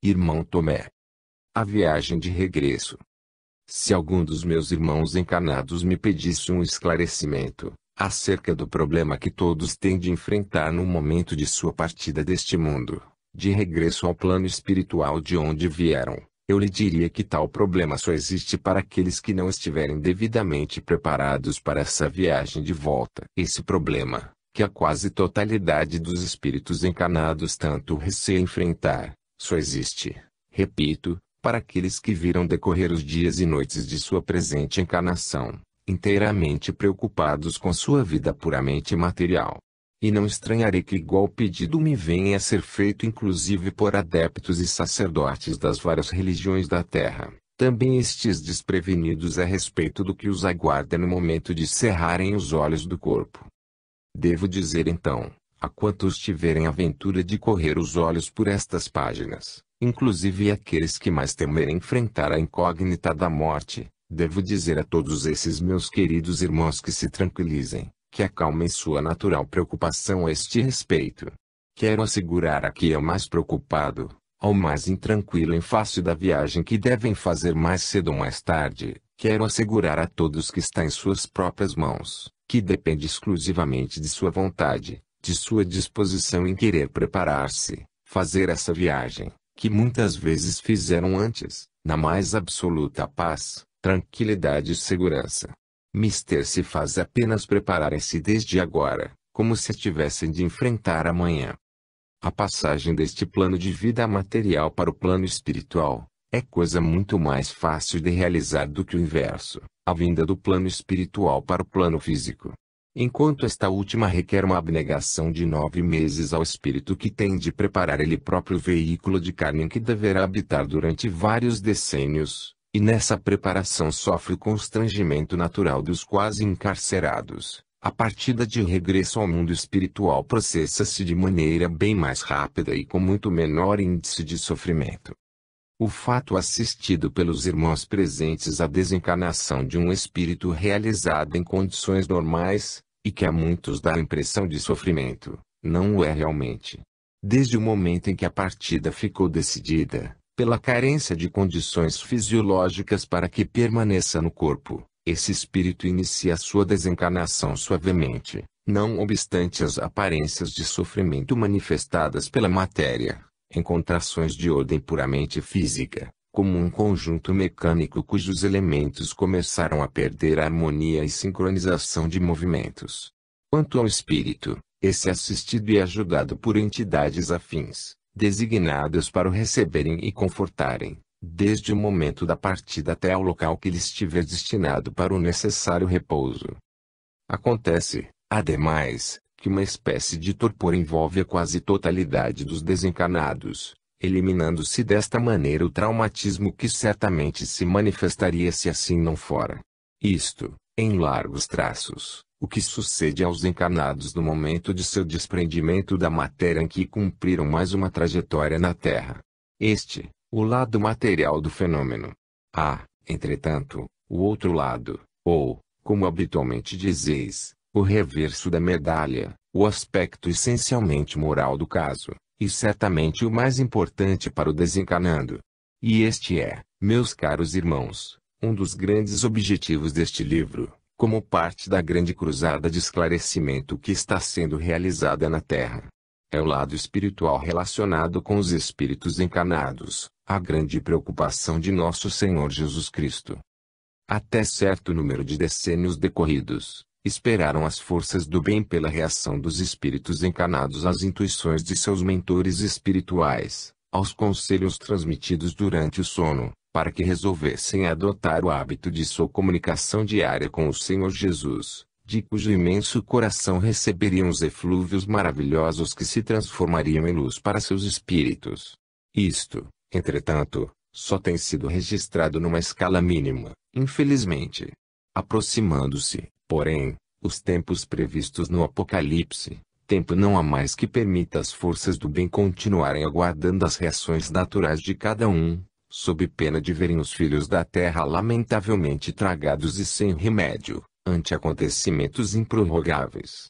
Irmão Tomé. A viagem de regresso. Se algum dos meus irmãos encarnados me pedisse um esclarecimento acerca do problema que todos têm de enfrentar no momento de sua partida deste mundo, de regresso ao plano espiritual de onde vieram, eu lhe diria que tal problema só existe para aqueles que não estiverem devidamente preparados para essa viagem de volta. Esse problema, que a quase totalidade dos espíritos encarnados tanto receia enfrentar, só existe, repito, para aqueles que viram decorrer os dias e noites de sua presente encarnação, inteiramente preocupados com sua vida puramente material. E não estranharei que igual pedido me venha a ser feito inclusive por adeptos e sacerdotes das várias religiões da Terra, também estes desprevenidos a respeito do que os aguarda no momento de cerrarem os olhos do corpo. Devo dizer então, a quantos tiverem a aventura de correr os olhos por estas páginas, inclusive aqueles que mais temerem enfrentar a incógnita da morte, devo dizer a todos esses meus queridos irmãos que se tranquilizem, que acalmem sua natural preocupação a este respeito. Quero assegurar a que é o mais preocupado, ao mais intranquilo em face da viagem que devem fazer mais cedo ou mais tarde, quero assegurar a todos que está em suas próprias mãos, que depende exclusivamente de sua vontade, de sua disposição em querer preparar-se, fazer essa viagem, que muitas vezes fizeram antes, na mais absoluta paz, tranquilidade e segurança. Mister se faz apenas prepararem-se desde agora, como se tivessem de enfrentar amanhã. A passagem deste plano de vida material para o plano espiritual, é coisa muito mais fácil de realizar do que o inverso, a vinda do plano espiritual para o plano físico. Enquanto esta última requer uma abnegação de 9 meses ao espírito que tem de preparar ele próprio veículo de carne em que deverá habitar durante vários decênios, e nessa preparação sofre o constrangimento natural dos quase encarcerados. A partida de regresso ao mundo espiritual processa-se de maneira bem mais rápida e com muito menor índice de sofrimento. O fato assistido pelos irmãos presentes à desencarnação de um espírito realizado em condições normais, e que a muitos dá a impressão de sofrimento, não o é realmente. Desde o momento em que a partida ficou decidida, pela carência de condições fisiológicas para que permaneça no corpo, esse espírito inicia sua desencarnação suavemente, não obstante as aparências de sofrimento manifestadas pela matéria, em contrações de ordem puramente física, como um conjunto mecânico cujos elementos começaram a perder a harmonia e sincronização de movimentos. Quanto ao espírito, esse é assistido e ajudado por entidades afins, designadas para o receberem e confortarem, desde o momento da partida até ao local que lhe estiver destinado para o necessário repouso. Acontece, ademais, que uma espécie de torpor envolve a quase totalidade dos desencarnados, eliminando-se desta maneira o traumatismo que certamente se manifestaria se assim não fora. Isto, em largos traços, o que sucede aos encarnados no momento de seu desprendimento da matéria em que cumpriram mais uma trajetória na Terra. Este, o lado material do fenômeno. Há, entretanto, o outro lado, ou, como habitualmente dizeis, o reverso da medalha, o aspecto essencialmente moral do caso, e certamente o mais importante para o desencarnado. E este é, meus caros irmãos, um dos grandes objetivos deste livro, como parte da grande cruzada de esclarecimento que está sendo realizada na Terra. É o lado espiritual relacionado com os espíritos encarnados, a grande preocupação de nosso Senhor Jesus Cristo. Até certo número de decênios decorridos, esperaram as forças do bem pela reação dos espíritos encarnados às intuições de seus mentores espirituais, aos conselhos transmitidos durante o sono, para que resolvessem adotar o hábito de sua comunicação diária com o Senhor Jesus, de cujo imenso coração receberiam os eflúvios maravilhosos que se transformariam em luz para seus espíritos. Isto, entretanto, só tem sido registrado numa escala mínima, infelizmente. Aproximando-se, porém, os tempos previstos no Apocalipse, tempo não há mais que permita às forças do bem continuarem aguardando as reações naturais de cada um, sob pena de verem os filhos da terra lamentavelmente tragados e sem remédio, ante acontecimentos improrrogáveis.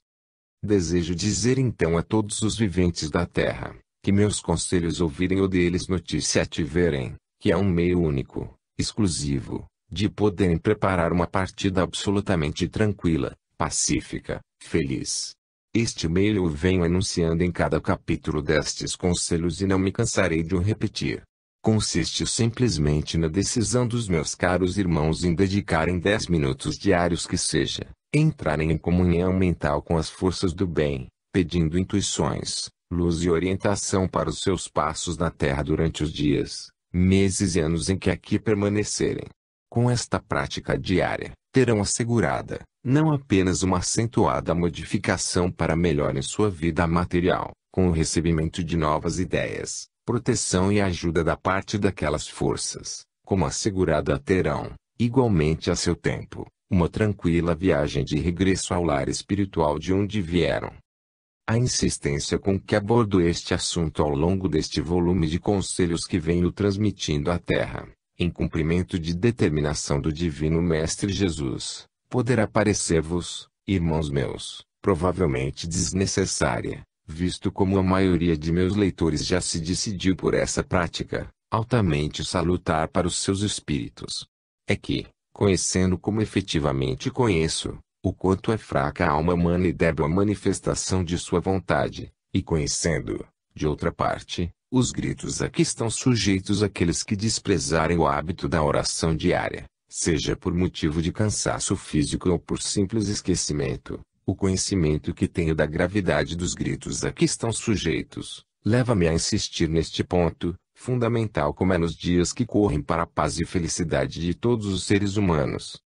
Desejo dizer então a todos os viventes da terra, Que meus conselhos ouvirem ou deles notícia tiverem, que é um meio único, exclusivo, de poderem preparar uma partida absolutamente tranquila, pacífica, feliz. Este meio eu venho anunciando em cada capítulo destes conselhos e não me cansarei de o repetir. Consiste simplesmente na decisão dos meus caros irmãos em dedicarem 10 minutos diários que seja, entrarem em comunhão mental com as forças do bem, pedindo intuições, luz e orientação para os seus passos na Terra durante os dias, meses e anos em que aqui permanecerem. Com esta prática diária, terão assegurada, não apenas uma acentuada modificação para melhor em sua vida material, com o recebimento de novas ideias, proteção e ajuda da parte daquelas forças, como assegurada terão, igualmente a seu tempo, uma tranquila viagem de regresso ao lar espiritual de onde vieram. A insistência com que abordo este assunto ao longo deste volume de conselhos que venho transmitindo à Terra, em cumprimento de determinação do Divino Mestre Jesus, poderá parecer-vos, irmãos meus, provavelmente desnecessária, visto como a maioria de meus leitores já se decidiu por essa prática, altamente salutar para os seus espíritos. É que, conhecendo como efetivamente conheço, o quanto é fraca a alma humana e débil a manifestação de sua vontade, e conhecendo, de outra parte, os gritos a que estão sujeitos aqueles que desprezarem o hábito da oração diária, seja por motivo de cansaço físico ou por simples esquecimento, o conhecimento que tenho da gravidade dos gritos a que estão sujeitos, leva-me a insistir neste ponto, fundamental como é nos dias que correm para a paz e felicidade de todos os seres humanos.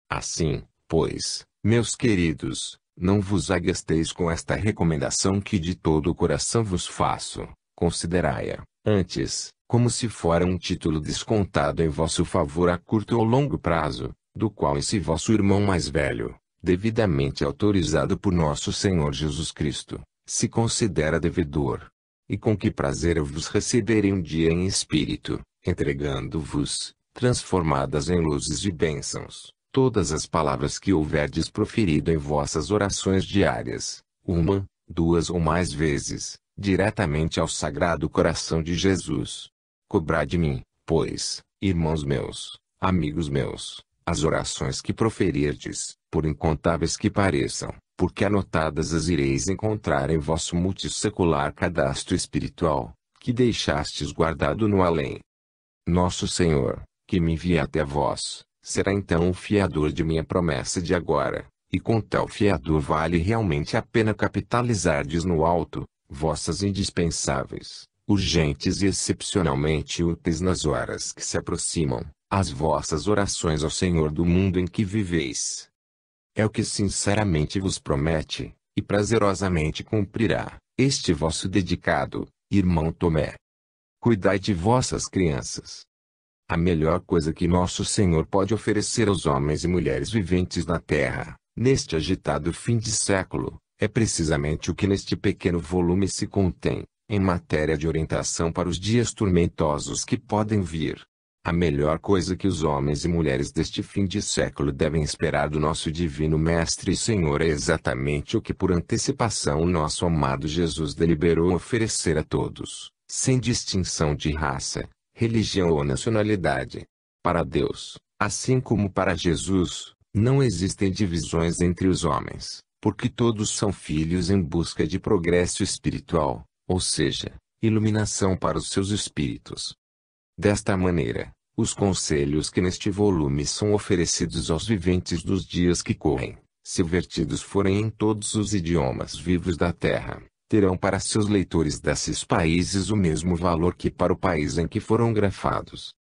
Assim, pois, meus queridos, não vos agasteis com esta recomendação que de todo o coração vos faço, considerai-a, antes, como se fora um título descontado em vosso favor a curto ou longo prazo, do qual esse vosso irmão mais velho, devidamente autorizado por nosso Senhor Jesus Cristo, se considera devedor. E com que prazer eu vos receberei um dia em espírito, entregando-vos, transformadas em luzes de bênçãos, todas as palavras que houverdes proferido em vossas orações diárias, uma, duas ou mais vezes, diretamente ao Sagrado Coração de Jesus. Cobrai de mim, pois, irmãos meus, amigos meus, as orações que proferirdes, por incontáveis que pareçam, porque anotadas as ireis encontrar em vosso multissecular cadastro espiritual, que deixastes guardado no além. Nosso Senhor, que me envia até vós, será então o fiador de minha promessa de agora, e com tal fiador vale realmente a pena capitalizardes no alto, vossas indispensáveis, urgentes e excepcionalmente úteis nas horas que se aproximam, as vossas orações ao Senhor do mundo em que viveis. É o que sinceramente vos promete, e prazerosamente cumprirá, este vosso dedicado, irmão Tomé. Cuidai de vossas crianças. A melhor coisa que nosso Senhor pode oferecer aos homens e mulheres viventes na terra, neste agitado fim de século, é precisamente o que neste pequeno volume se contém, em matéria de orientação para os dias tormentosos que podem vir. A melhor coisa que os homens e mulheres deste fim de século devem esperar do nosso Divino Mestre e Senhor é exatamente o que por antecipação o nosso amado Jesus deliberou oferecer a todos, sem distinção de raça, religião ou nacionalidade. Para Deus, assim como para Jesus, não existem divisões entre os homens, porque todos são filhos em busca de progresso espiritual, ou seja, iluminação para os seus espíritos. Desta maneira, os conselhos que neste volume são oferecidos aos viventes dos dias que correm, se vertidos forem em todos os idiomas vivos da terra, terão para seus leitores desses países o mesmo valor que para o país em que foram grafados.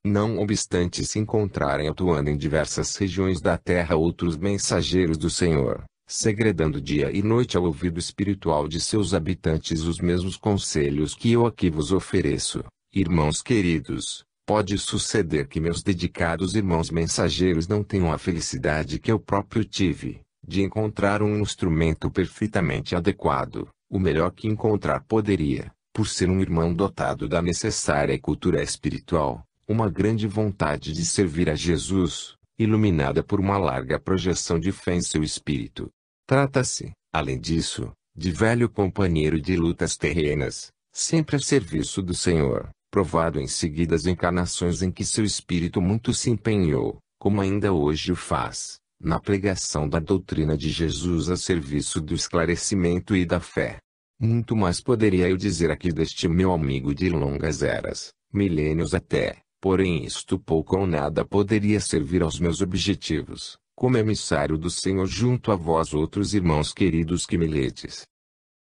Não obstante se encontrarem atuando em diversas regiões da terra outros mensageiros do Senhor, segredando dia e noite ao ouvido espiritual de seus habitantes os mesmos conselhos que eu aqui vos ofereço, irmãos queridos, pode suceder que meus dedicados irmãos mensageiros não tenham a felicidade que eu próprio tive, de encontrar um instrumento perfeitamente adequado, o melhor que encontrar poderia, por ser um irmão dotado da necessária cultura espiritual, uma grande vontade de servir a Jesus, iluminada por uma larga projeção de fé em seu espírito. Trata-se, além disso, de velho companheiro de lutas terrenas, sempre a serviço do Senhor, provado em seguidas encarnações em que seu espírito muito se empenhou, como ainda hoje o faz, na pregação da doutrina de Jesus a serviço do esclarecimento e da fé. Muito mais poderia eu dizer aqui deste meu amigo de longas eras, milênios até, porém isto pouco ou nada poderia servir aos meus objetivos, como emissário do Senhor junto a vós outros irmãos queridos que me ledes.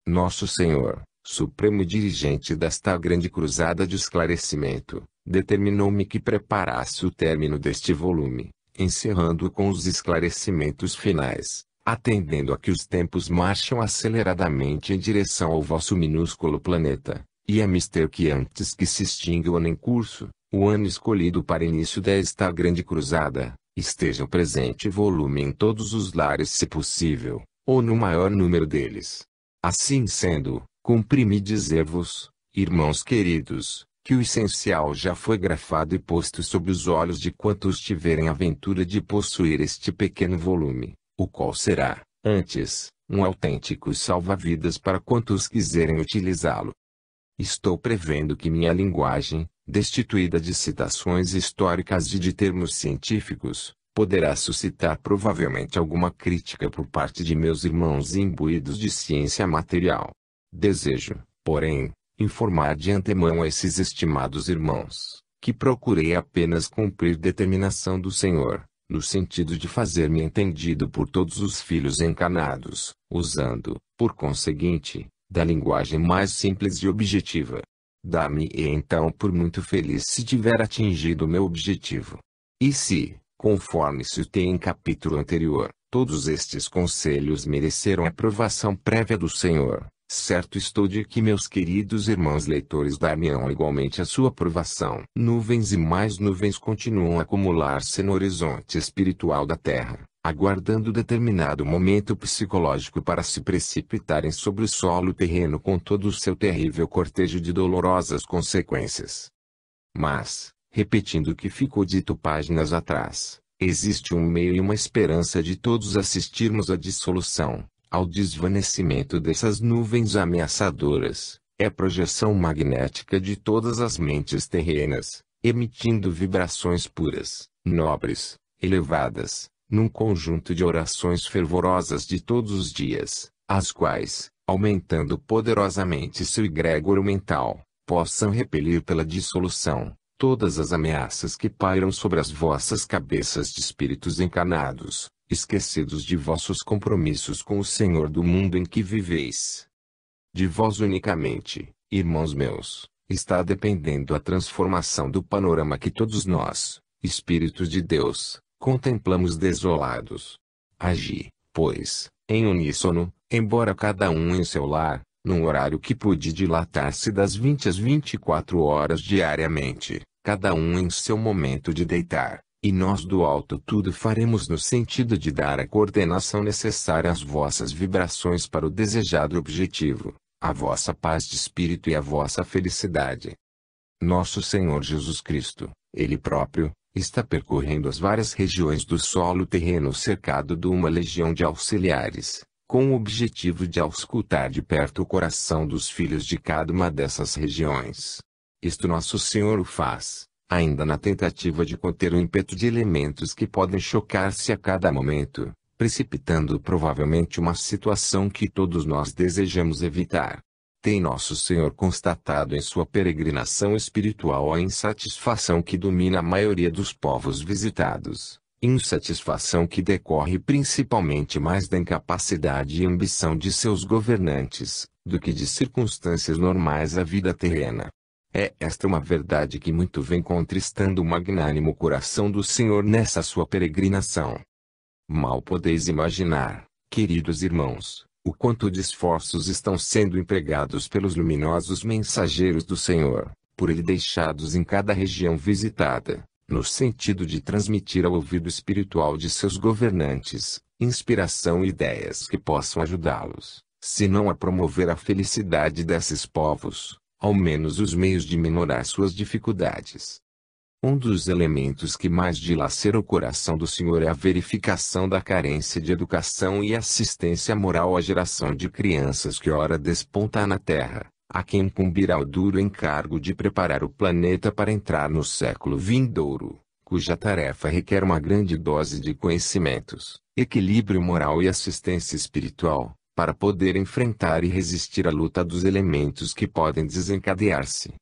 Nosso Senhor, supremo dirigente desta grande cruzada de esclarecimento, determinou-me que preparasse o término deste volume, encerrando-o com os esclarecimentos finais, atendendo a que os tempos marcham aceleradamente em direção ao vosso minúsculo planeta, e é mister que antes que se extinga o ano em curso, o ano escolhido para início desta grande cruzada, esteja o presente volume em todos os lares se possível, ou no maior número deles. Assim sendo, cumpre-me dizer-vos, irmãos queridos, que o essencial já foi grafado e posto sob os olhos de quantos tiverem a ventura de possuir este pequeno volume, o qual será, antes, um autêntico salva-vidas para quantos quiserem utilizá-lo. Estou prevendo que minha linguagem, destituída de citações históricas e de termos científicos, poderá suscitar provavelmente alguma crítica por parte de meus irmãos imbuídos de ciência material. Desejo, porém, informar de antemão a esses estimados irmãos, que procurei apenas cumprir determinação do Senhor, no sentido de fazer-me entendido por todos os filhos encarnados, usando, por conseguinte, da linguagem mais simples e objetiva. Dá-me então por muito feliz se tiver atingido o meu objetivo. E se, conforme citei em capítulo anterior, todos estes conselhos mereceram aprovação prévia do Senhor, certo estou de que meus queridos irmãos leitores dar-me-ão igualmente a sua aprovação. Nuvens e mais nuvens continuam a acumular-se no horizonte espiritual da Terra, aguardando determinado momento psicológico para se precipitarem sobre o solo terreno com todo o seu terrível cortejo de dolorosas consequências. Mas, repetindo o que ficou dito páginas atrás, existe um meio e uma esperança de todos assistirmos à dissolução, ao desvanecimento dessas nuvens ameaçadoras, é a projeção magnética de todas as mentes terrenas, emitindo vibrações puras, nobres, elevadas, num conjunto de orações fervorosas de todos os dias, as quais, aumentando poderosamente seu egrégor mental, possam repelir pela dissolução todas as ameaças que pairam sobre as vossas cabeças de espíritos encarnados, esquecidos de vossos compromissos com o Senhor do mundo em que viveis. De vós unicamente, irmãos meus, está dependendo a transformação do panorama que todos nós, espíritos de Deus, contemplamos desolados. Agi, pois, em uníssono, embora cada um em seu lar, num horário que pôde dilatar-se das 20 às 24 horas diariamente, cada um em seu momento de deitar, e nós do alto tudo faremos no sentido de dar a coordenação necessária às vossas vibrações para o desejado objetivo, a vossa paz de espírito e a vossa felicidade. Nosso Senhor Jesus Cristo, Ele próprio, está percorrendo as várias regiões do solo terreno cercado de uma legião de auxiliares, com o objetivo de auscultar de perto o coração dos filhos de cada uma dessas regiões. Isto Nosso Senhor o faz, ainda na tentativa de conter o ímpeto de elementos que podem chocar-se a cada momento, precipitando provavelmente uma situação que todos nós desejamos evitar. Tem Nosso Senhor constatado em sua peregrinação espiritual a insatisfação que domina a maioria dos povos visitados, insatisfação que decorre principalmente mais da incapacidade e ambição de seus governantes, do que de circunstâncias normais da vida terrena. É esta uma verdade que muito vem contristando o magnânimo coração do Senhor nessa sua peregrinação. Mal podeis imaginar, queridos irmãos, o quanto de esforços estão sendo empregados pelos luminosos mensageiros do Senhor, por Ele deixados em cada região visitada, no sentido de transmitir ao ouvido espiritual de seus governantes, inspiração e ideias que possam ajudá-los, se não a promover a felicidade desses povos, ao menos os meios de minorar suas dificuldades. Um dos elementos que mais dilacera o coração do Senhor é a verificação da carência de educação e assistência moral à geração de crianças que ora desponta na terra, a quem incumbirá o duro encargo de preparar o planeta para entrar no século vindouro, cuja tarefa requer uma grande dose de conhecimentos, equilíbrio moral e assistência espiritual, para poder enfrentar e resistir à luta dos elementos que podem desencadear-se.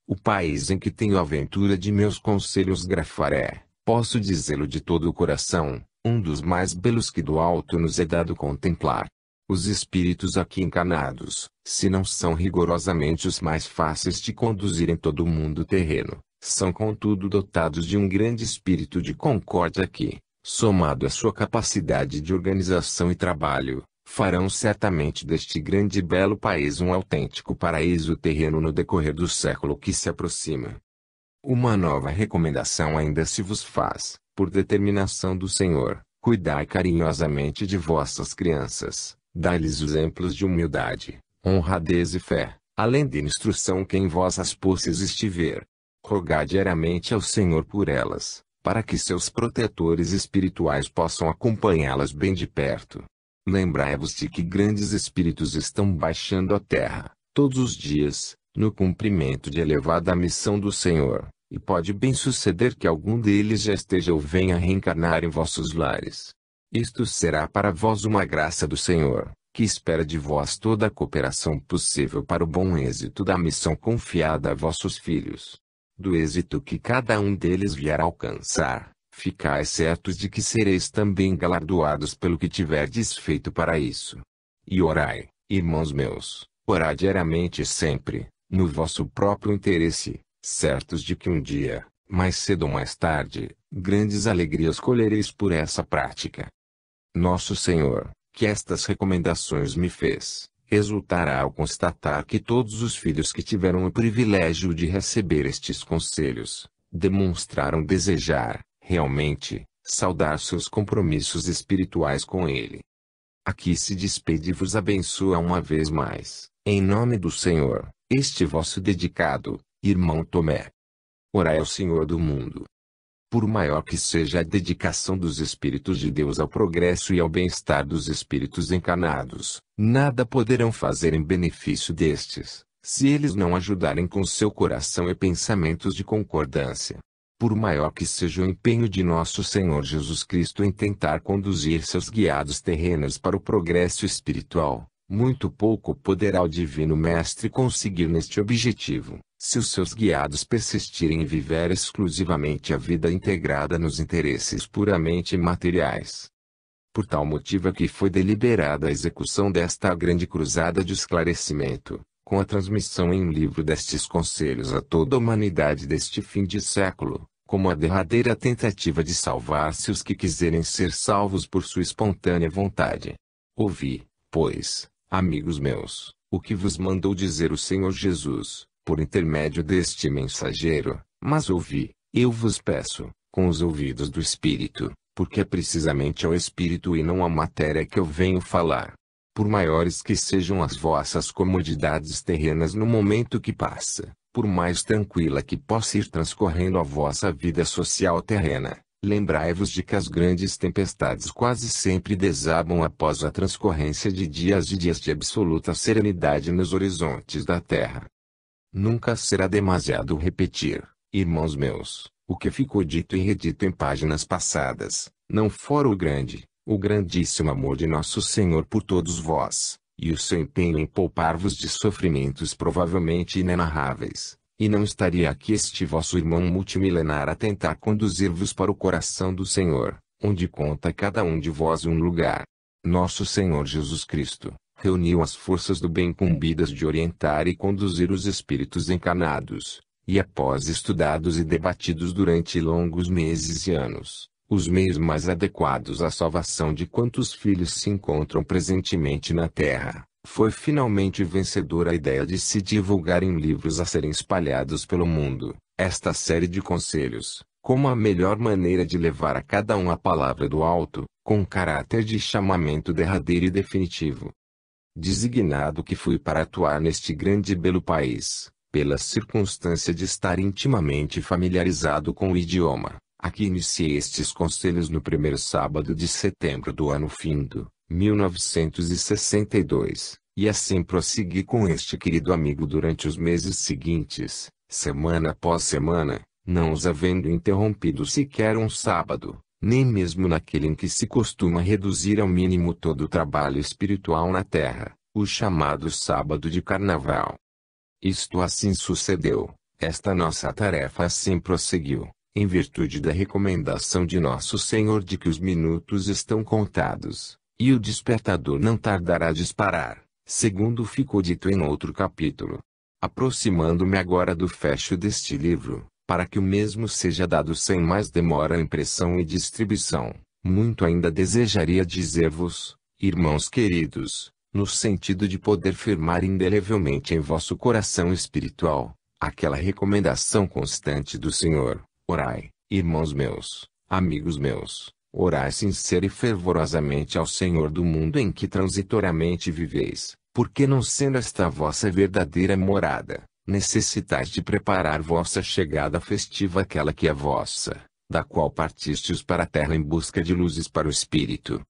O país em que tenho a ventura de meus conselhos grafar é, posso dizê-lo de todo o coração, um dos mais belos que do alto nos é dado contemplar. Os espíritos aqui encarnados, se não são rigorosamente os mais fáceis de conduzir em todo o mundo terreno, são contudo dotados de um grande espírito de concórdia que, somado à sua capacidade de organização e trabalho, farão certamente deste grande e belo país um autêntico paraíso terreno no decorrer do século que se aproxima. Uma nova recomendação ainda se vos faz, por determinação do Senhor: cuidai carinhosamente de vossas crianças, dai-lhes exemplos de humildade, honradez e fé, além de instrução que em vossas posses estiver. Rogai diariamente ao Senhor por elas, para que seus protetores espirituais possam acompanhá-las bem de perto. Lembrai-vos de que grandes espíritos estão baixando à terra, todos os dias, no cumprimento de elevada missão do Senhor, e pode bem suceder que algum deles já esteja ou venha reencarnar em vossos lares. Isto será para vós uma graça do Senhor, que espera de vós toda a cooperação possível para o bom êxito da missão confiada a vossos filhos. Do êxito que cada um deles vier a alcançar, ficai certos de que sereis também galardoados pelo que tiverdes feito para isso. E orai, irmãos meus, orai diariamente e sempre, no vosso próprio interesse, certos de que um dia, mais cedo ou mais tarde, grandes alegrias colhereis por essa prática. Nosso Senhor, que estas recomendações me fez, exultará ao constatar que todos os filhos que tiveram o privilégio de receber estes conselhos, demonstraram desejar, realmente, saldar seus compromissos espirituais com ele. Aqui se despede e vos abençoa uma vez mais, em nome do Senhor, este vosso dedicado, irmão Tomé. Orai ao Senhor do mundo. Por maior que seja a dedicação dos Espíritos de Deus ao progresso e ao bem-estar dos espíritos encarnados, nada poderão fazer em benefício destes, se eles não ajudarem com seu coração e pensamentos de concordância. Por maior que seja o empenho de nosso Senhor Jesus Cristo em tentar conduzir seus guiados terrenos para o progresso espiritual, muito pouco poderá o Divino Mestre conseguir neste objetivo, se os seus guiados persistirem em viver exclusivamente a vida integrada nos interesses puramente materiais. Por tal motivo é que foi deliberada a execução desta grande cruzada de esclarecimento, com a transmissão em livro destes conselhos a toda a humanidade deste fim de século, como a derradeira tentativa de salvar-se os que quiserem ser salvos por sua espontânea vontade. Ouvi, pois, amigos meus, o que vos mandou dizer o Senhor Jesus, por intermédio deste mensageiro, mas ouvi, eu vos peço, com os ouvidos do Espírito, porque é precisamente ao Espírito e não à matéria que eu venho falar. Por maiores que sejam as vossas comodidades terrenas no momento que passa, por mais tranquila que possa ir transcorrendo a vossa vida social terrena, lembrai-vos de que as grandes tempestades quase sempre desabam após a transcorrência de dias de absoluta serenidade nos horizontes da terra. Nunca será demasiado repetir, irmãos meus, o que ficou dito e redito em páginas passadas, não fora o grandíssimo amor de nosso Senhor por todos vós, e o seu empenho em poupar-vos de sofrimentos provavelmente inenarráveis, e não estaria aqui este vosso irmão multimilenar a tentar conduzir-vos para o coração do Senhor, onde conta cada um de vós um lugar. Nosso Senhor Jesus Cristo reuniu as forças do bem incumbidas de orientar e conduzir os espíritos encarnados, e após estudados e debatidos durante longos meses e anos, os meios mais adequados à salvação de quantos filhos se encontram presentemente na Terra, foi finalmente vencedora a ideia de se divulgar em livros a serem espalhados pelo mundo, esta série de conselhos, como a melhor maneira de levar a cada um a palavra do alto, com caráter de chamamento derradeiro e definitivo. Designado que fui para atuar neste grande e belo país, pela circunstância de estar intimamente familiarizado com o idioma, aqui iniciei estes conselhos no primeiro sábado de setembro do ano findo, 1962, E assim prossegui com este querido amigo durante os meses seguintes, semana após semana, não os havendo interrompido sequer um sábado, nem mesmo naquele em que se costuma reduzir ao mínimo todo o trabalho espiritual na terra, o chamado sábado de carnaval. Isto assim sucedeu, esta nossa tarefa assim prosseguiu, em virtude da recomendação de Nosso Senhor de que os minutos estão contados, e o despertador não tardará a disparar, segundo ficou dito em outro capítulo. Aproximando-me agora do fecho deste livro, para que o mesmo seja dado sem mais demora à impressão e distribuição, muito ainda desejaria dizer-vos, irmãos queridos, no sentido de poder firmar indelevelmente em vosso coração espiritual, aquela recomendação constante do Senhor: orai, irmãos meus, amigos meus, orai sincera e fervorosamente ao Senhor do mundo em que transitoriamente viveis, porque não sendo esta vossa verdadeira morada, necessitais de preparar vossa chegada festiva àquela que é vossa, da qual partistes para a terra em busca de luzes para o Espírito.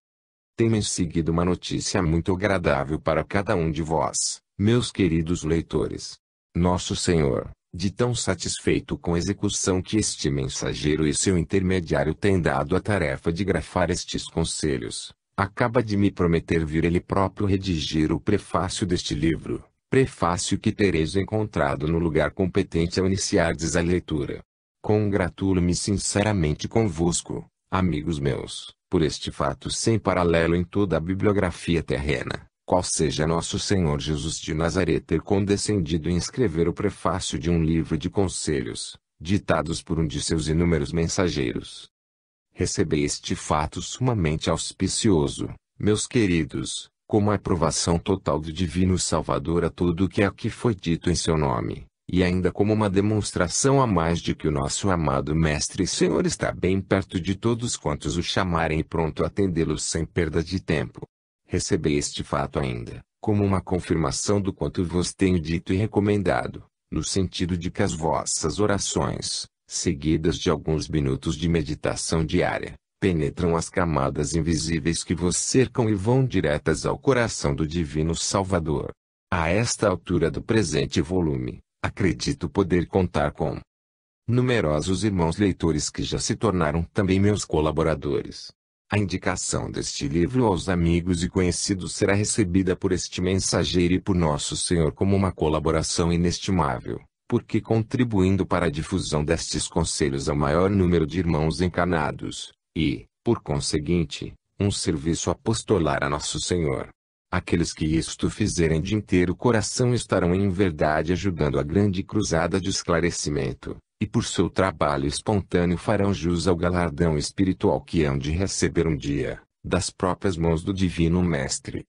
Tenho em seguida uma notícia muito agradável para cada um de vós, meus queridos leitores. Nosso Senhor, de tão satisfeito com a execução que este mensageiro e seu intermediário têm dado a tarefa de grafar estes conselhos, acaba de me prometer vir ele próprio redigir o prefácio deste livro, prefácio que tereis encontrado no lugar competente ao iniciardes a leitura. Congratulo-me sinceramente convosco, amigos meus, por este fato sem paralelo em toda a bibliografia terrena, qual seja Nosso Senhor Jesus de Nazaré ter condescendido em escrever o prefácio de um livro de conselhos, ditados por um de seus inúmeros mensageiros. Recebei este fato sumamente auspicioso, meus queridos, como a aprovação total do Divino Salvador a tudo o que aqui foi dito em seu nome, e ainda como uma demonstração a mais de que o nosso amado Mestre e Senhor está bem perto de todos quantos o chamarem e pronto a atendê-los sem perda de tempo. Recebei este fato ainda, como uma confirmação do quanto vos tenho dito e recomendado, no sentido de que as vossas orações, seguidas de alguns minutos de meditação diária, penetram as camadas invisíveis que vos cercam e vão diretas ao coração do Divino Salvador. A esta altura do presente volume, acredito poder contar com numerosos irmãos leitores que já se tornaram também meus colaboradores. A indicação deste livro aos amigos e conhecidos será recebida por este mensageiro e por Nosso Senhor como uma colaboração inestimável, porque contribuindo para a difusão destes conselhos ao maior número de irmãos encarnados, e, por conseguinte, um serviço apostolar a Nosso Senhor. Aqueles que isto fizerem de inteiro coração estarão em verdade ajudando a grande cruzada de esclarecimento, e por seu trabalho espontâneo farão jus ao galardão espiritual que hão de receber um dia, das próprias mãos do Divino Mestre.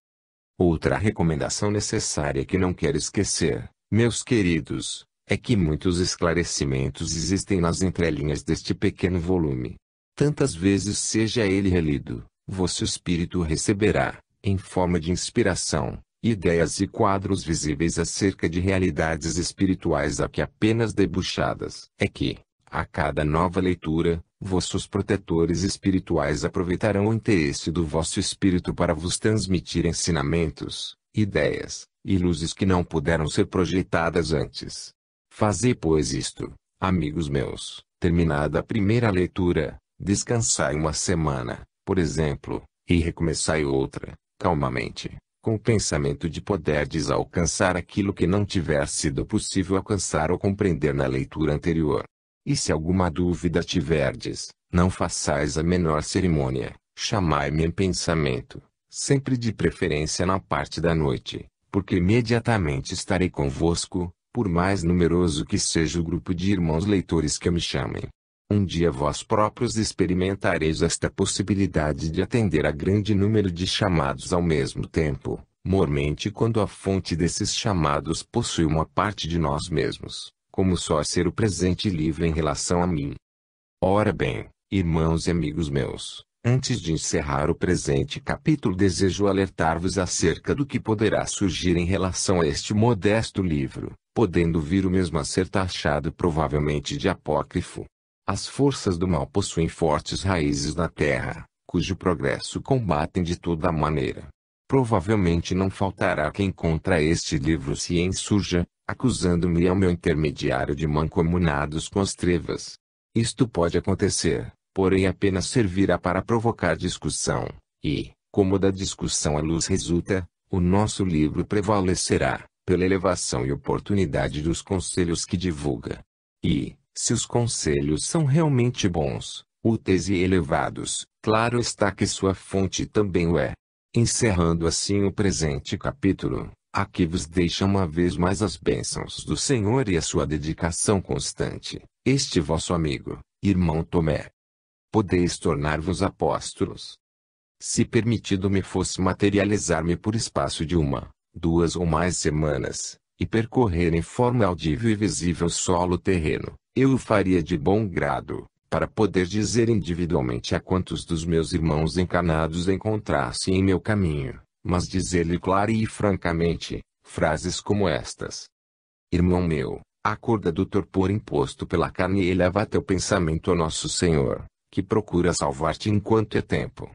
Outra recomendação necessária que não quero esquecer, meus queridos, é que muitos esclarecimentos existem nas entrelinhas deste pequeno volume. Tantas vezes seja ele relido, vosso espírito receberá, em forma de inspiração, ideias e quadros visíveis acerca de realidades espirituais aqui apenas debuxadas. É que, a cada nova leitura, vossos protetores espirituais aproveitarão o interesse do vosso espírito para vos transmitir ensinamentos, ideias, e luzes que não puderam ser projetadas antes. Fazei pois isto, amigos meus, terminada a primeira leitura, descansai uma semana, por exemplo, e recomeçai outra, calmamente, com o pensamento de poderdes alcançar aquilo que não tiver sido possível alcançar ou compreender na leitura anterior. E se alguma dúvida tiverdes, não façais a menor cerimônia, chamai-me em pensamento, sempre de preferência na parte da noite, porque imediatamente estarei convosco, por mais numeroso que seja o grupo de irmãos leitores que me chamem. Um dia vós próprios experimentareis esta possibilidade de atender a grande número de chamados ao mesmo tempo, mormente quando a fonte desses chamados possui uma parte de nós mesmos, como só ser o presente livre em relação a mim. Ora bem, irmãos e amigos meus, antes de encerrar o presente capítulo desejo alertar-vos acerca do que poderá surgir em relação a este modesto livro, podendo vir o mesmo a ser taxado provavelmente de apócrifo. As forças do mal possuem fortes raízes na terra, cujo progresso combatem de toda maneira. provavelmente não faltará quem contra este livro se insurja, acusando-me ao meu intermediário de mancomunados com as trevas. Isto pode acontecer, porém apenas servirá para provocar discussão, e, como da discussão a luz resulta, o nosso livro prevalecerá, pela elevação e oportunidade dos conselhos que divulga. E, se os conselhos são realmente bons, úteis e elevados, claro está que sua fonte também o é. Encerrando assim o presente capítulo, aqui vos deixa uma vez mais as bênçãos do Senhor e a sua dedicação constante, este vosso amigo, irmão Tomé. Podeis tornar-vos apóstolos. Se permitido me fosse materializar-me por espaço de 1, 2 ou mais semanas, e percorrer em forma audível e visível solo terreno, eu o faria de bom grado, para poder dizer individualmente a quantos dos meus irmãos encarnados encontrasse em meu caminho, mas dizer-lhe clara e francamente, frases como estas: Irmão meu, acorda do torpor imposto pela carne e eleva teu pensamento ao nosso Senhor, que procura salvar-te enquanto é tempo.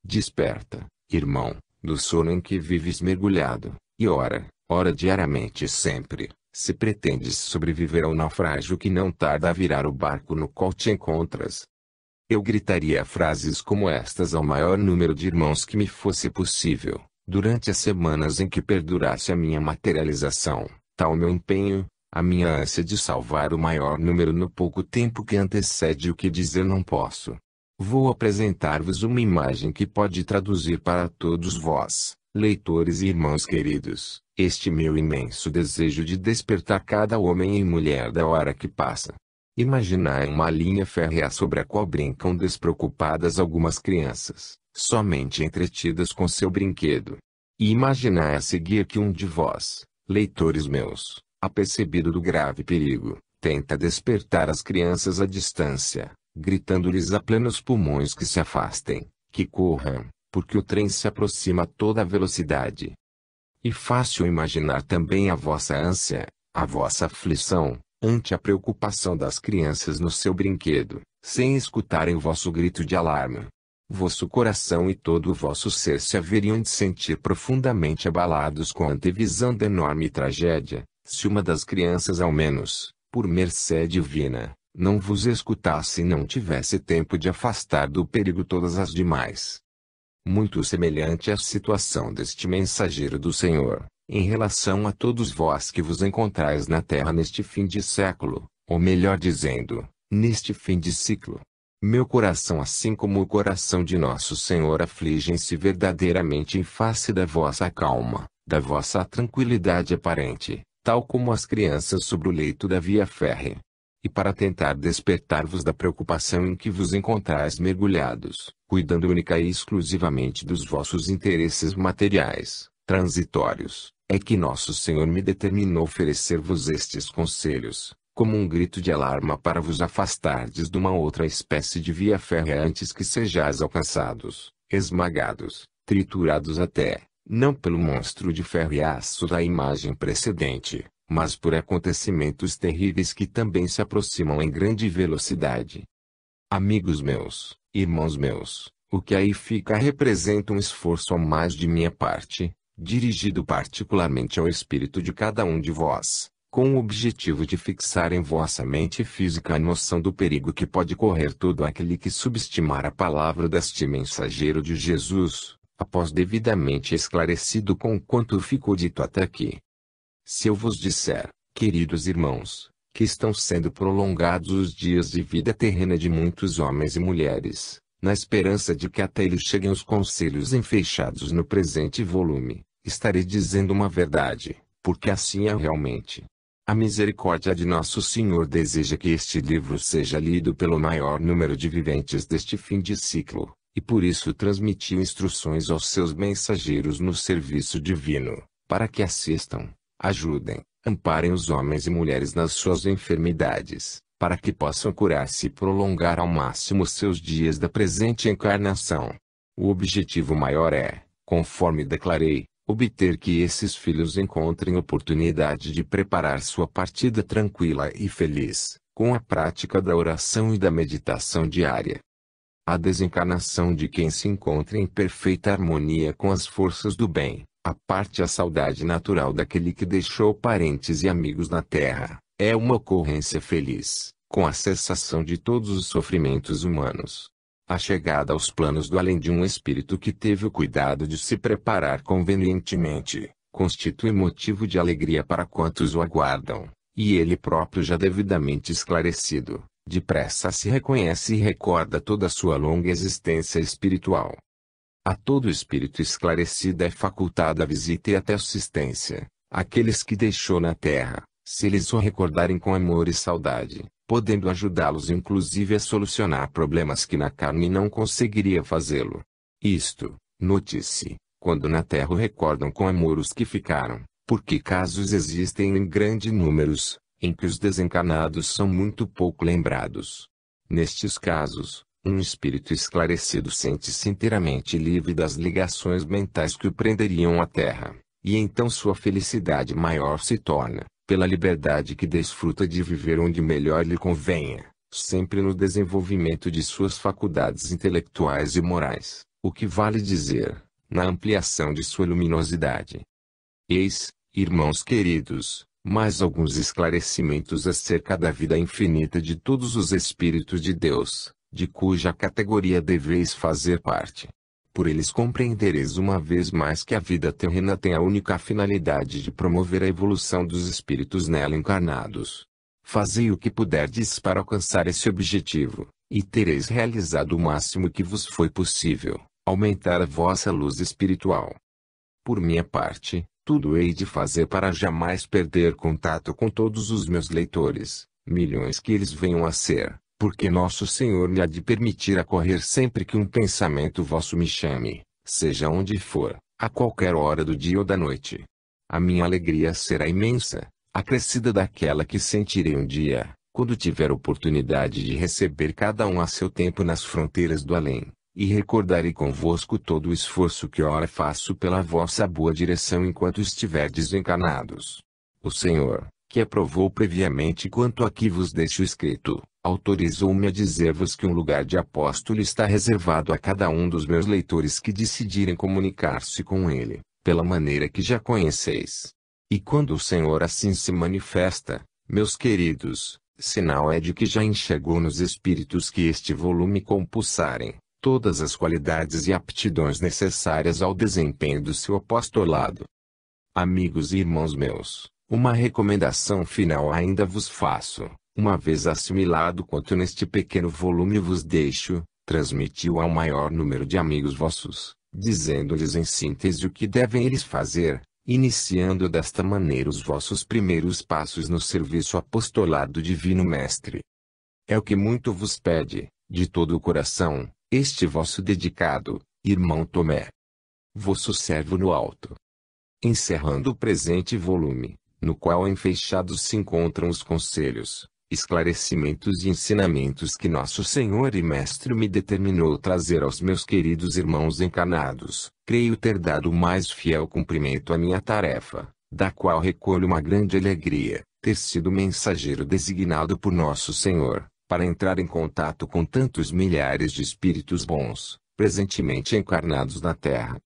Desperta, irmão, do sono em que vives mergulhado, e ora diariamente e sempre, se pretendes sobreviver ao naufrágio que não tarda a virar o barco no qual te encontras. Eu gritaria frases como estas ao maior número de irmãos que me fosse possível, durante as semanas em que perdurasse a minha materialização, tal meu empenho, a minha ânsia de salvar o maior número no pouco tempo que antecede o que dizer não posso. Vou apresentar-vos uma imagem que pode traduzir para todos vós, leitores e irmãos queridos, este meu imenso desejo de despertar cada homem e mulher da hora que passa. Imaginai uma linha férrea sobre a qual brincam despreocupadas algumas crianças, somente entretidas com seu brinquedo. E imaginai a seguir que um de vós, leitores meus, apercebido do grave perigo, tenta despertar as crianças à distância, gritando-lhes a plenos pulmões que se afastem, que corram, porque o trem se aproxima a toda velocidade. E fácil imaginar também a vossa ânsia, a vossa aflição, ante a preocupação das crianças no seu brinquedo, sem escutarem vosso grito de alarme. Vosso coração e todo o vosso ser se haveriam de sentir profundamente abalados com a antevisão da enorme tragédia, se uma das crianças ao menos, por mercê divina, não vos escutasse e não tivesse tempo de afastar do perigo todas as demais. Muito semelhante à situação deste mensageiro do Senhor, em relação a todos vós que vos encontrais na terra neste fim de século, ou melhor dizendo, neste fim de ciclo. Meu coração, assim como o coração de nosso Senhor, afligem-se verdadeiramente em face da vossa calma, da vossa tranquilidade aparente, tal como as crianças sobre o leito da via férrea. E para tentar despertar-vos da preocupação em que vos encontrais mergulhados, cuidando única e exclusivamente dos vossos interesses materiais, transitórios, é que nosso Senhor me determinou oferecer-vos estes conselhos, como um grito de alarma para vos afastardes de uma outra espécie de via férrea antes que sejais alcançados, esmagados, triturados até, não pelo monstro de ferro e aço da imagem precedente, mas por acontecimentos terríveis que também se aproximam em grande velocidade. Amigos meus, irmãos meus, o que aí fica representa um esforço a mais de minha parte, dirigido particularmente ao espírito de cada um de vós, com o objetivo de fixar em vossa mente física a noção do perigo que pode correr todo aquele que subestimar a palavra deste mensageiro de Jesus, após devidamente esclarecido com quanto ficou dito até aqui. Se eu vos disser, queridos irmãos, que estão sendo prolongados os dias de vida terrena de muitos homens e mulheres, na esperança de que até eles cheguem os conselhos enfeixados no presente volume, estarei dizendo uma verdade, porque assim é realmente. A misericórdia de nosso Senhor deseja que este livro seja lido pelo maior número de viventes deste fim de ciclo, e por isso transmitiu instruções aos seus mensageiros no serviço divino, para que assistam, ajudem, amparem os homens e mulheres nas suas enfermidades, para que possam curar-se e prolongar ao máximo seus dias da presente encarnação. O objetivo maior é, conforme declarei, obter que esses filhos encontrem oportunidade de preparar sua partida tranquila e feliz, com a prática da oração e da meditação diária. A desencarnação de quem se encontra em perfeita harmonia com as forças do bem, a parte a saudade natural daquele que deixou parentes e amigos na terra, é uma ocorrência feliz, com a cessação de todos os sofrimentos humanos. A chegada aos planos do além de um espírito que teve o cuidado de se preparar convenientemente, constitui motivo de alegria para quantos o aguardam, e ele próprio já devidamente esclarecido, depressa se reconhece e recorda toda a sua longa existência espiritual. A todo espírito esclarecido é facultada a visita e até assistência, aqueles que deixou na terra, se eles o recordarem com amor e saudade, podendo ajudá-los inclusive a solucionar problemas que na carne não conseguiria fazê-lo. Isto, note-se, quando na terra o recordam com amor os que ficaram, porque casos existem em grandes números, em que os desencarnados são muito pouco lembrados. Nestes casos, um espírito esclarecido sente-se inteiramente livre das ligações mentais que o prenderiam à terra, e então sua felicidade maior se torna, pela liberdade que desfruta de viver onde melhor lhe convenha, sempre no desenvolvimento de suas faculdades intelectuais e morais, o que vale dizer, na ampliação de sua luminosidade. Eis, irmãos queridos, mais alguns esclarecimentos acerca da vida infinita de todos os Espíritos de Deus, de cuja categoria deveis fazer parte. Por eles compreendereis uma vez mais que a vida terrena tem a única finalidade de promover a evolução dos espíritos nela encarnados. Fazei o que puderdes para alcançar esse objetivo, e tereis realizado o máximo que vos foi possível, aumentar a vossa luz espiritual. Por minha parte, tudo hei de fazer para jamais perder contato com todos os meus leitores, milhões que eles venham a ser, porque nosso Senhor me há de permitir acorrer sempre que um pensamento vosso me chame, seja onde for, a qualquer hora do dia ou da noite. A minha alegria será imensa, acrescida daquela que sentirei um dia, quando tiver oportunidade de receber cada um a seu tempo nas fronteiras do além, e recordarei convosco todo o esforço que ora faço pela vossa boa direção enquanto estiverdes encarnados. O Senhor, que aprovou previamente quanto aqui vos deixo escrito, autorizou-me a dizer-vos que um lugar de apóstolo está reservado a cada um dos meus leitores que decidirem comunicar-se com ele, pela maneira que já conheceis. E quando o Senhor assim se manifesta, meus queridos, sinal é de que já enxergou nos espíritos que este volume compulsarem todas as qualidades e aptidões necessárias ao desempenho do seu apostolado. Amigos e irmãos meus, uma recomendação final ainda vos faço, uma vez assimilado quanto neste pequeno volume vos deixo, transmitiu ao maior número de amigos vossos, dizendo-lhes em síntese o que devem eles fazer, iniciando desta maneira os vossos primeiros passos no serviço apostolado do Divino Mestre. É o que muito vos pede, de todo o coração, este vosso dedicado, irmão Tomé, vosso servo no alto. Encerrando o presente volume, no qual enfeixados se encontram os conselhos, esclarecimentos e ensinamentos que nosso Senhor e Mestre me determinou trazer aos meus queridos irmãos encarnados, creio ter dado o mais fiel cumprimento à minha tarefa, da qual recolho uma grande alegria, ter sido mensageiro designado por nosso Senhor, para entrar em contato com tantos milhares de espíritos bons, presentemente encarnados na Terra.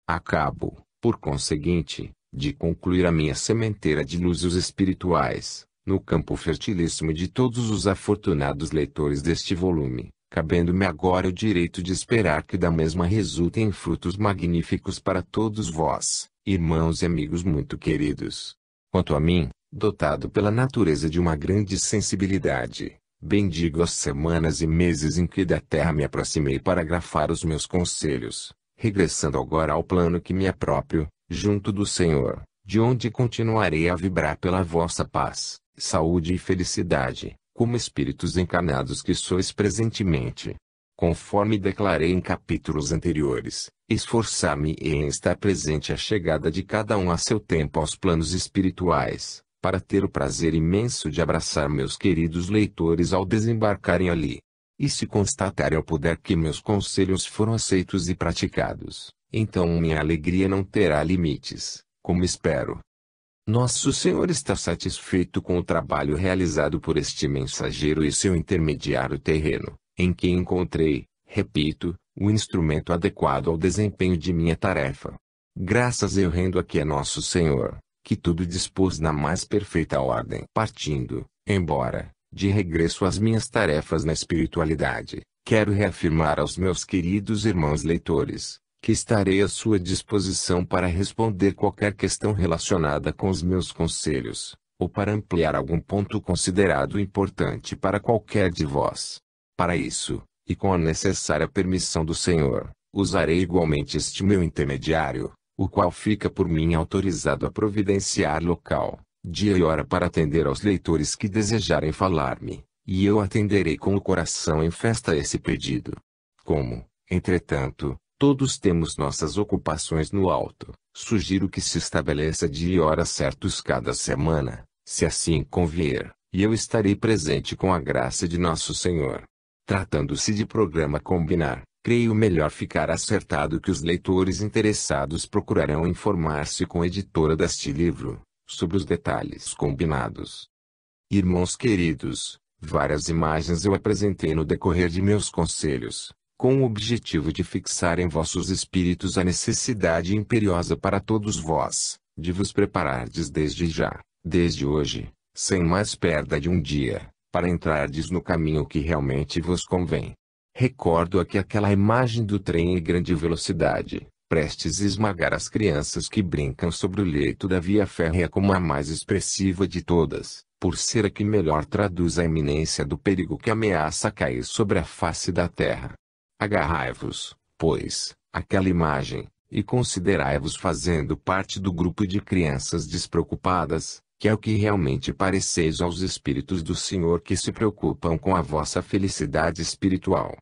Acabo, por conseguinte, de concluir a minha sementeira de luzes espirituais, no campo fertilíssimo de todos os afortunados leitores deste volume, cabendo-me agora o direito de esperar que da mesma resultem frutos magníficos para todos vós, irmãos e amigos muito queridos. Quanto a mim, dotado pela natureza de uma grande sensibilidade, bendigo as semanas e meses em que da terra me aproximei para grafar os meus conselhos, regressando agora ao plano que me é próprio, junto do Senhor, de onde continuarei a vibrar pela vossa paz, saúde e felicidade, como espíritos encarnados que sois presentemente. Conforme declarei em capítulos anteriores, esforçar-me-ei em estar presente à chegada de cada um a seu tempo aos planos espirituais, para ter o prazer imenso de abraçar meus queridos leitores ao desembarcarem ali. E se constatarem ao poder que meus conselhos foram aceitos e praticados, então minha alegria não terá limites, como espero. Nosso Senhor está satisfeito com o trabalho realizado por este mensageiro e seu intermediário terreno, em que encontrei, Repito, o instrumento adequado ao desempenho de minha tarefa. Graças eu rendo aqui a nosso Senhor, que tudo dispôs na mais perfeita ordem. Partindo, embora, de regresso às minhas tarefas na espiritualidade, quero reafirmar aos meus queridos irmãos leitores, que estarei à sua disposição para responder qualquer questão relacionada com os meus conselhos, ou para ampliar algum ponto considerado importante para qualquer de vós. Para isso, e com a necessária permissão do Senhor, usarei igualmente este meu intermediário, o qual fica por mim autorizado a providenciar local, dia e hora para atender aos leitores que desejarem falar-me, e eu atenderei com o coração em festa a esse pedido. Como, entretanto, todos temos nossas ocupações no alto, sugiro que se estabeleça dia e hora certos cada semana, se assim convier, e eu estarei presente com a graça de nosso Senhor. Tratando-se de programa combinar, creio melhor ficar acertado que os leitores interessados procurarão informar-se com a editora deste livro, sobre os detalhes combinados. Irmãos queridos, várias imagens eu apresentei no decorrer de meus conselhos, com o objetivo de fixar em vossos espíritos a necessidade imperiosa para todos vós, de vos preparardes desde já, desde hoje, sem mais perda de um dia, para entrardes no caminho que realmente vos convém. Recordo aqui aquela imagem do trem em grande velocidade, prestes a esmagar as crianças que brincam sobre o leito da via férrea como a mais expressiva de todas, por ser a que melhor traduz a iminência do perigo que ameaça cair sobre a face da terra. Agarrai-vos, pois, àquela imagem, e considerai-vos fazendo parte do grupo de crianças despreocupadas, que é o que realmente pareceis aos Espíritos do Senhor que se preocupam com a vossa felicidade espiritual.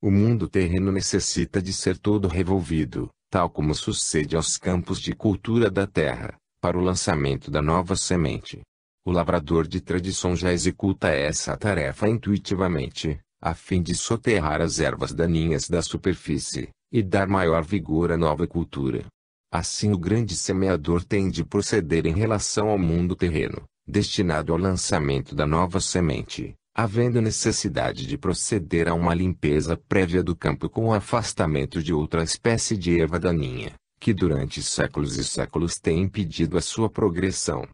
O mundo terreno necessita de ser todo revolvido, tal como sucede aos campos de cultura da terra, para o lançamento da nova semente. O lavrador de tradição já executa essa tarefa intuitivamente, a fim de soterrar as ervas daninhas da superfície, e dar maior vigor à nova cultura. Assim o grande semeador tem de proceder em relação ao mundo terreno, destinado ao lançamento da nova semente, havendo necessidade de proceder a uma limpeza prévia do campo com o afastamento de outra espécie de erva daninha, que durante séculos e séculos tem impedido a sua progressão.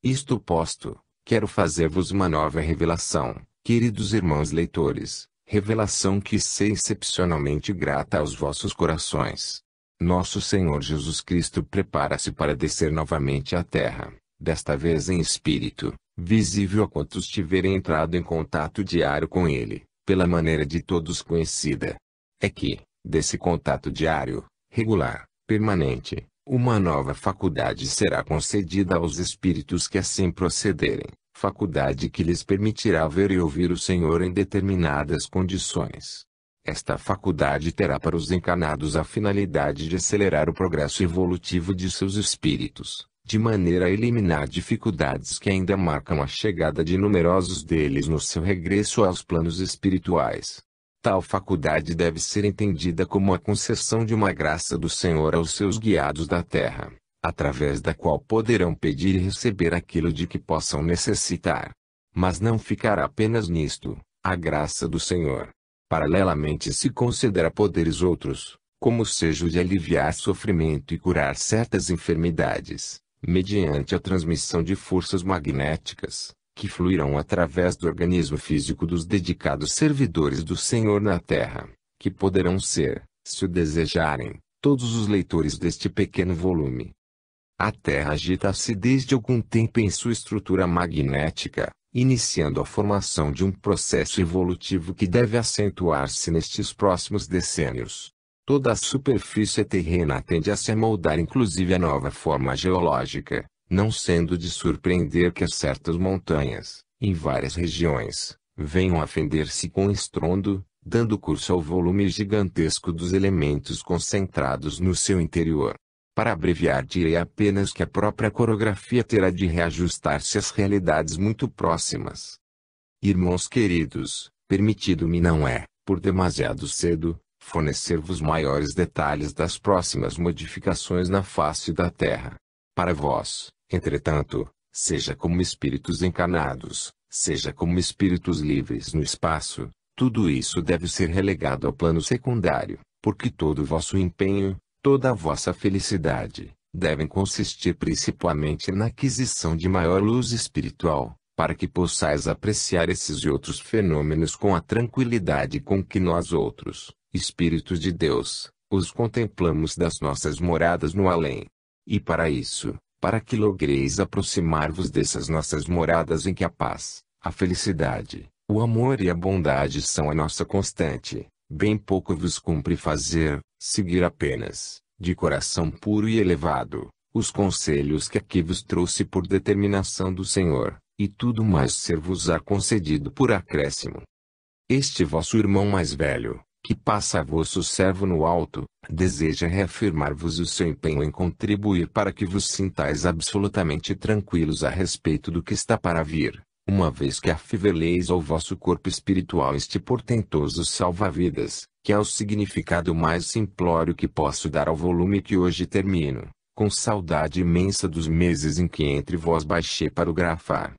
Isto posto, quero fazer-vos uma nova revelação, queridos irmãos leitores, revelação que sei excepcionalmente grata aos vossos corações. Nosso Senhor Jesus Cristo prepara-se para descer novamente à terra, desta vez em espírito, visível a quantos tiverem entrado em contato diário com ele, pela maneira de todos conhecida. É que, desse contato diário, regular, permanente, uma nova faculdade será concedida aos espíritos que assim procederem, faculdade que lhes permitirá ver e ouvir o Senhor em determinadas condições. Esta faculdade terá para os encarnados a finalidade de acelerar o progresso evolutivo de seus espíritos, de maneira a eliminar dificuldades que ainda marcam a chegada de numerosos deles no seu regresso aos planos espirituais. Tal faculdade deve ser entendida como a concessão de uma graça do Senhor aos seus guiados da terra, através da qual poderão pedir e receber aquilo de que possam necessitar. Mas não ficará apenas nisto, a graça do Senhor. Paralelamente se considera poderes outros, como seja o de aliviar sofrimento e curar certas enfermidades, mediante a transmissão de forças magnéticas, que fluirão através do organismo físico dos dedicados servidores do Senhor na Terra, que poderão ser, se o desejarem, todos os leitores deste pequeno volume. A Terra agita-se desde algum tempo em sua estrutura magnética, iniciando a formação de um processo evolutivo que deve acentuar-se nestes próximos decênios. Toda a superfície terrena tende a se amoldar inclusive à nova forma geológica, não sendo de surpreender que certas montanhas, em várias regiões, venham a fender-se com estrondo, dando curso ao volume gigantesco dos elementos concentrados no seu interior. Para abreviar, direi apenas que a própria coreografia terá de reajustar-se às realidades muito próximas. Irmãos queridos, permitido-me não é, por demasiado cedo, fornecer-vos maiores detalhes das próximas modificações na face da Terra. Para vós, entretanto, seja como espíritos encarnados, seja como espíritos livres no espaço, Tudo isso deve ser relegado ao plano secundário, porque todo o vosso empenho, toda a vossa felicidade, devem consistir principalmente na aquisição de maior luz espiritual, para que possais apreciar esses e outros fenômenos com a tranquilidade com que nós outros, Espíritos de Deus, os contemplamos das nossas moradas no além. E para isso, para que logreis aproximar-vos dessas nossas moradas em que a paz, a felicidade, o amor e a bondade são a nossa constante, bem pouco vos cumpre fazer, seguir apenas, de coração puro e elevado, os conselhos que aqui vos trouxe por determinação do Senhor, e tudo mais ser-vos-á concedido por acréscimo. Este vosso irmão mais velho, que passa a vosso servo no alto, deseja reafirmar-vos o seu empenho em contribuir para que vos sintais absolutamente tranquilos a respeito do que está para vir, uma vez que afiveleis ao vosso corpo espiritual este portentoso salva-vidas, que é o significado mais simplório que posso dar ao volume que hoje termino, com saudade imensa dos meses em que entre vós baixei para o grafar.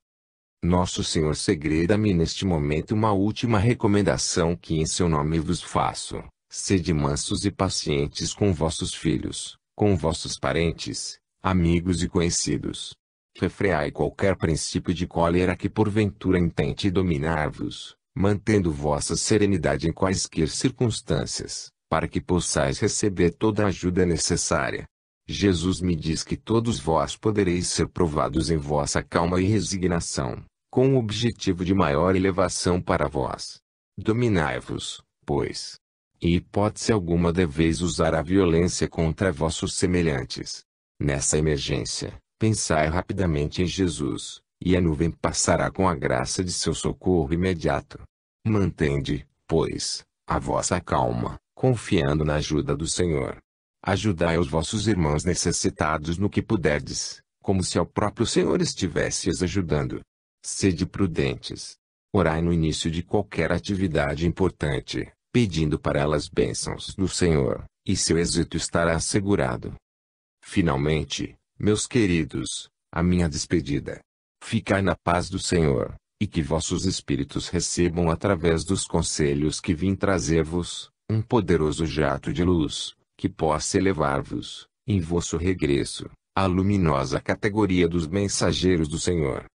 Nosso Senhor segreda-me neste momento uma última recomendação que em seu nome vos faço: sede mansos e pacientes com vossos filhos, com vossos parentes, amigos e conhecidos. Refreai qualquer princípio de cólera que porventura intente dominar-vos, mantendo vossa serenidade em quaisquer circunstâncias, para que possais receber toda a ajuda necessária. Jesus me diz que todos vós podereis ser provados em vossa calma e resignação, com o objetivo de maior elevação para vós. Dominai-vos, pois. Em hipótese alguma deveis usar a violência contra vossos semelhantes. Nessa emergência, pensai rapidamente em Jesus, e a nuvem passará com a graça de seu socorro imediato. Mantende, pois, a vossa calma, confiando na ajuda do Senhor. Ajudai os vossos irmãos necessitados no que puderdes, como se ao próprio Senhor estivesseis ajudando. Sede prudentes. Orai no início de qualquer atividade importante, pedindo para elas bênçãos do Senhor, e seu êxito estará assegurado. Finalmente, meus queridos, a minha despedida. Ficai na paz do Senhor, e que vossos espíritos recebam através dos conselhos que vim trazer-vos, um poderoso jato de luz, que possa elevar-vos, em vosso regresso, à luminosa categoria dos mensageiros do Senhor.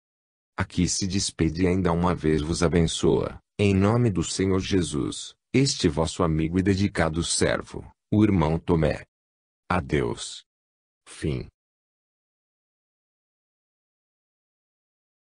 Aqui se despede e ainda uma vez vos abençoa, em nome do Senhor Jesus, este vosso amigo e dedicado servo, o irmão Tomé. Adeus. Fim.